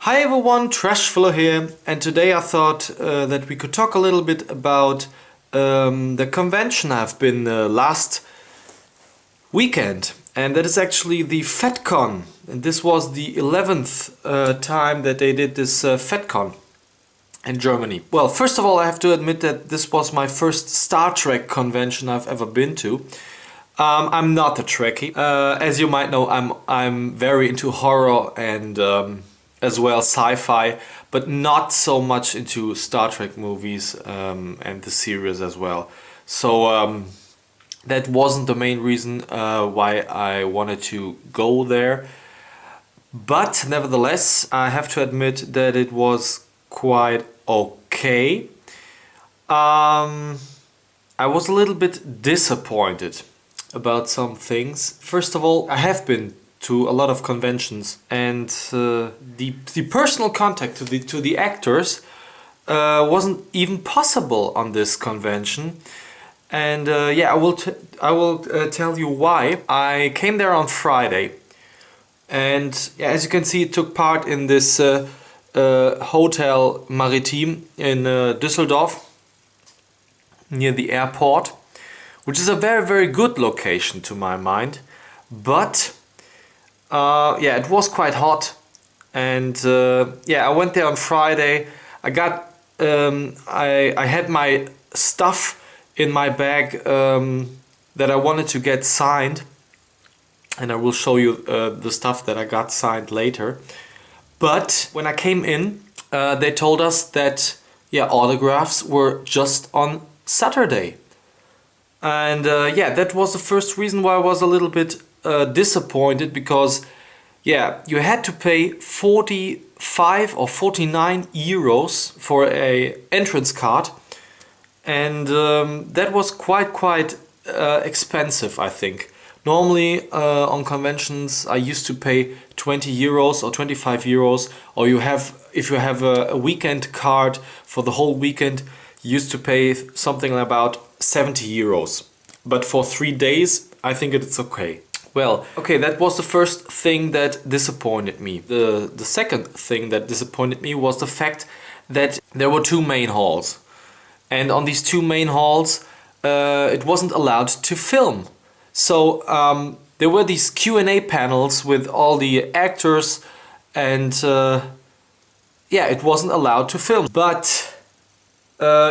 Hi everyone, Trashfellow here, and today I thought that we could talk a little bit about the convention I've been last weekend, and that is actually the FedCon, and this was the 11th time that they did this FedCon in Germany. Well, first of all, I have to admit that this was my first Star Trek convention I've ever been to. I'm not a Trekkie. As you might know, I'm very into horror and as well sci-fi, but not so much into Star Trek movies and the series as well. So that wasn't the main reason why I wanted to go there. But nevertheless, I have to admit that it was quite okay. I was a little bit disappointed about some things. First of all, I have been to a lot of conventions, and the personal contact to the actors wasn't even possible on this convention. And yeah, I will tell you why. I came there on Friday, and yeah, as you can see, it took part in this Hotel Maritim in Düsseldorf, near the airport, which is a very, very good location to my mind. But yeah, it was quite hot, and yeah, I went there on Friday. I got I had my stuff in my bag that I wanted to get signed, and I will show you the stuff that I got signed later. But when I came in, they told us that yeah, autographs were just on Saturday. And yeah, that was the first reason why I was a little bit disappointed, because yeah, you had to pay 45 or 49 euros for a entrance card, and that was quite expensive, I think. Normally on conventions I used to pay 20 euros or 25 euros, or if you have a weekend card for the whole weekend, you used to pay something about 70 euros. But for 3 days, I think it's okay. Well, okay, that was the first thing that disappointed me. The second thing that disappointed me was the fact that there were two main halls. And on these two main halls, it wasn't allowed to film. So there were these Q&A panels with all the actors, and yeah, it wasn't allowed to film. But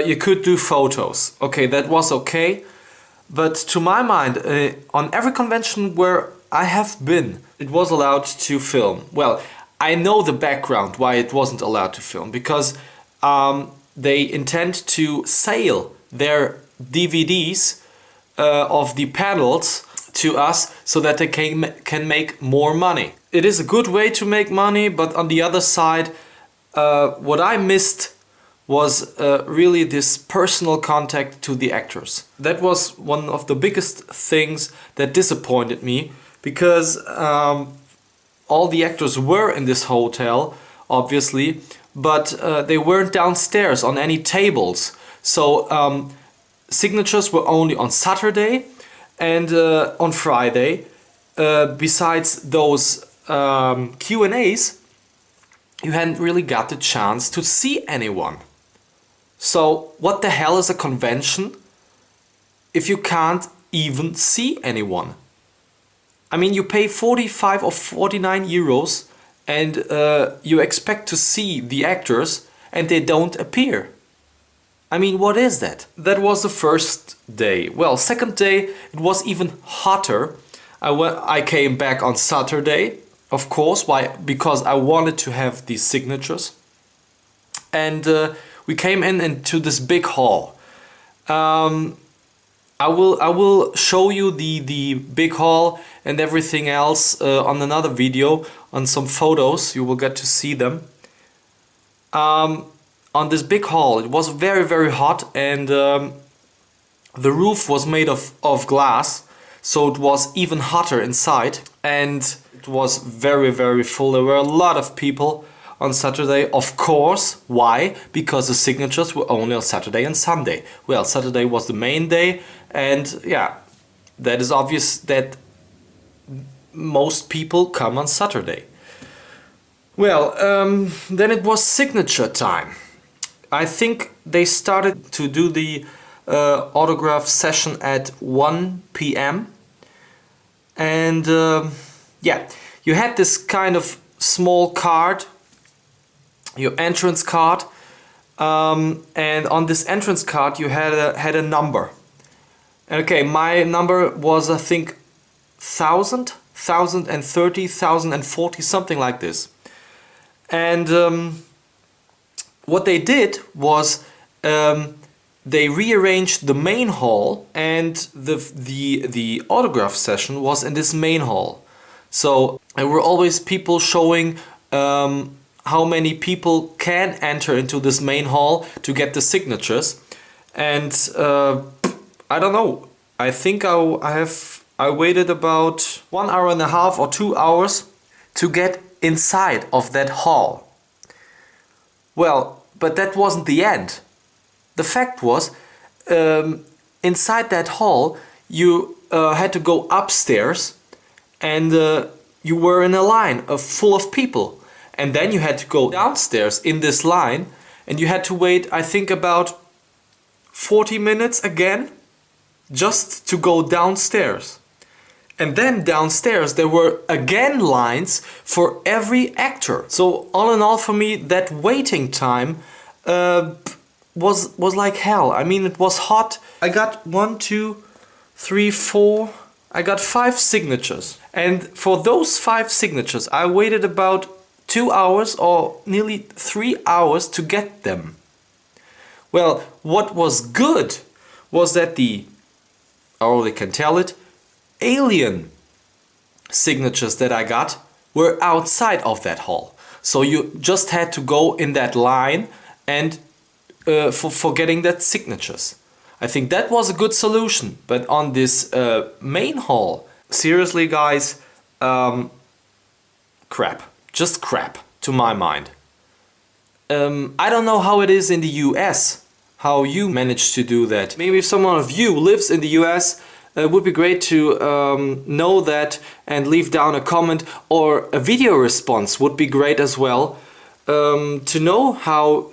you could do photos. Okay, that was okay. But to my mind, on every convention where I have been, it was allowed to film. Well, I know the background why it wasn't allowed to film, because they intend to sell their DVDs of the panels to us so that they can make more money. It is a good way to make money, but on the other side, what I missed was really this personal contact to the actors. That was one of the biggest things that disappointed me, because all the actors were in this hotel, obviously, but they weren't downstairs on any tables. So signatures were only on Saturday and on Friday. Besides those Q&As, you hadn't really got the chance to see anyone. So what the hell is a convention if you can't even see anyone? I mean, you pay 45 or 49 euros and you expect to see the actors and they don't appear. I mean, what is that? That was the first day. Well, second day, it was even hotter. I came back on Saturday, of course. Why? Because I wanted to have these signatures. And we came into this big hall. I will show you the big hall and everything else on another video, on some photos. You will get to see them. On this big hall, it was very, very hot, and the roof was made of glass, so it was even hotter inside, and it was very, very full. There were a lot of people on Saturday, of course. Why? Because the signatures were only on Saturday and Sunday. Well, Saturday was the main day, and yeah, that is obvious that most people come on Saturday. Well, then it was signature time. I think they started to do the autograph session at 1 p.m. And yeah, you had this kind of small card, your entrance card, and on this entrance card you had a number. Okay, my number was, I think, 1,000, 1,030, 1,040, something like this. And what they did was they rearranged the main hall, and the autograph session was in this main hall. So there were always people showing how many people can enter into this main hall to get the signatures. And I don't know. I think I waited about 1 hour and a half or 2 hours to get inside of that hall. Well, but that wasn't the end. The fact was, inside that hall, you had to go upstairs, and you were in a line full of people. And then you had to go downstairs in this line, and you had to wait, I think, about 40 minutes again, just to go downstairs. And then downstairs there were again lines for every actor. So all in all, for me, that waiting time was like hell. I mean, it was hot. I got 1, 2, 3, 4. I got 5 signatures. And for those 5 signatures, I waited about 2 hours or nearly 3 hours to get them. Well, what was good was that I already can tell it, alien signatures that I got were outside of that hall. So you just had to go in that line and for getting that signatures. I think that was a good solution. But on this main hall, seriously guys, crap. Just crap, to my mind. I don't know how it is in the US, how you managed to do that. Maybe if someone of you lives in the US, it would be great to know that and leave down a comment, or a video response would be great as well, to know how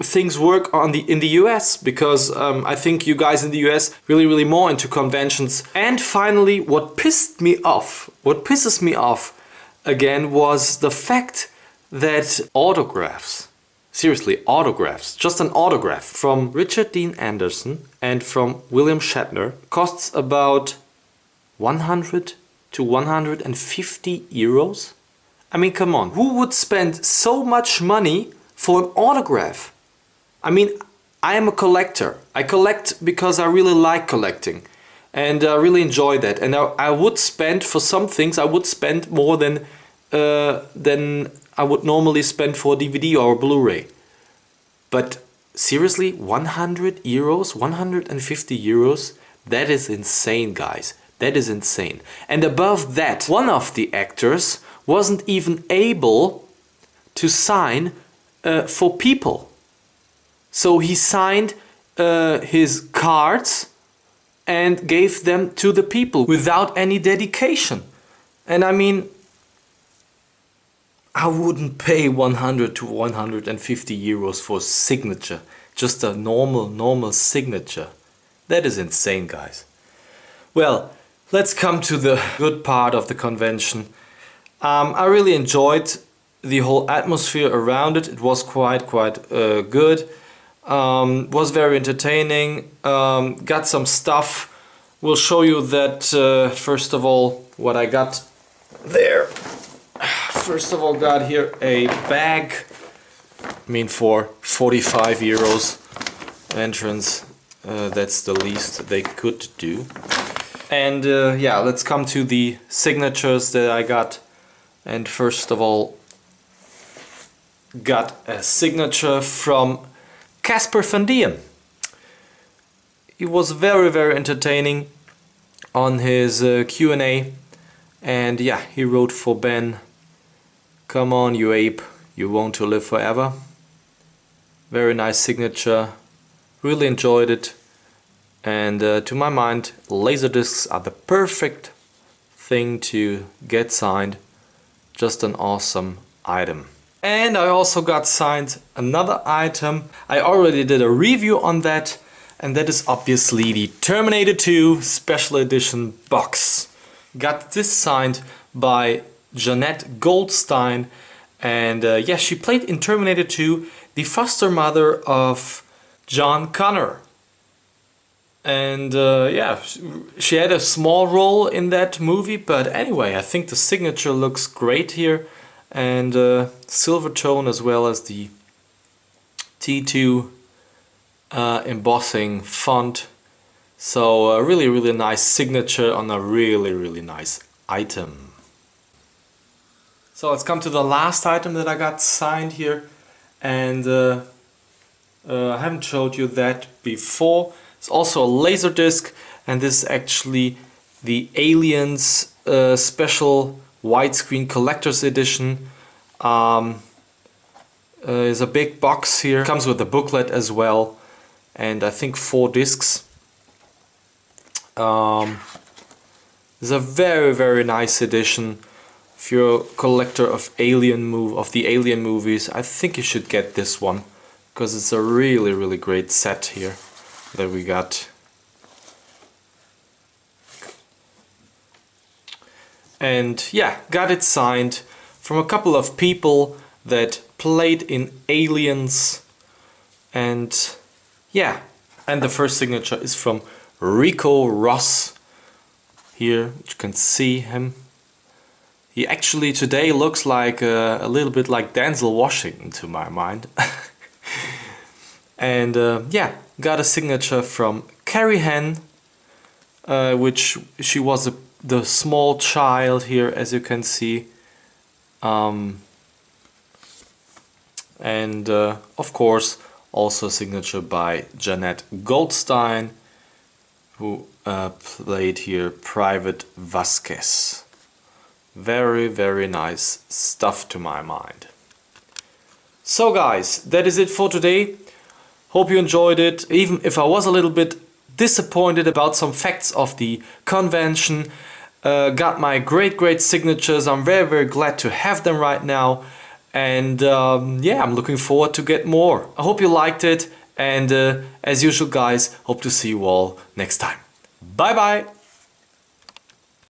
things work in the US, because I think you guys in the US really more into conventions. And finally, what pisses me off again was the fact that autographs, seriously, autographs, just an autograph from Richard Dean Anderson and from William Shatner costs about 100 to 150 euros. I mean, come on, who would spend so much money for an autograph? I mean, I am a collector. I collect because I really like collecting, and I really enjoy that. And I would spend, for some things, I would spend more than I would normally spend for a DVD or a Blu-ray. But seriously, 100 euros, 150 euros, that is insane, guys. That is insane. And above that, one of the actors wasn't even able to sign for people. So he signed his cards and gave them to the people without any dedication. And I mean, I wouldn't pay 100 to 150 euros for a signature. Just a normal signature. That is insane, guys. Well, let's come to the good part of the convention. I really enjoyed the whole atmosphere around it. It was quite good. Was very entertaining. Got some stuff. We'll show you that first of all what I got there. First of all, got here a bag. I mean, for 45 euros entrance, that's the least they could do. And yeah, let's come to the signatures that I got. And first of all, got a signature from Casper Van Dien. He was very entertaining on his Q&A, and yeah, he wrote for Ben, "Come on, you ape, you want to live forever." Very nice signature, really enjoyed it, and to my mind, laserdiscs are the perfect thing to get signed. Just an awesome item. And I also got signed another item. I already did a review on that, and that is obviously the Terminator 2 Special Edition box. Got this signed by Jeanette Goldstein, and yeah, she played in Terminator 2 the foster mother of John Connor. And yeah, she had a small role in that movie, but anyway, I think the signature looks great here, and silver tone as well as the T2 embossing font. So a really nice signature on a really nice item. So let's come to the last item that I got signed here, and I haven't showed you that before. It's also a laser disc, and this is actually the Aliens special widescreen collector's edition. There's a big box here, comes with a booklet as well, and I think 4 discs. It's a very nice edition. If you're a collector of the Alien movies, I think you should get this one, because it's a really great set here that we got. And yeah, got it signed from a couple of people that played in Aliens, and yeah, and the first signature is from Rico Ross. Here you can see him. He actually today looks like a little bit like Denzel Washington to my mind. And yeah, got a signature from Carrie Henn, which she was the small child here, as you can see. And of course also a signature by Jeanette Goldstein, who played here Private Vasquez. Very nice stuff to my mind. So guys, that is it for today. Hope you enjoyed it, even if I was a little bit disappointed about some facts of the convention. Got my great signatures. I'm very glad to have them right now, and yeah, I'm looking forward to get more. I hope you liked it, and as usual guys, hope to see you all next time. Bye bye.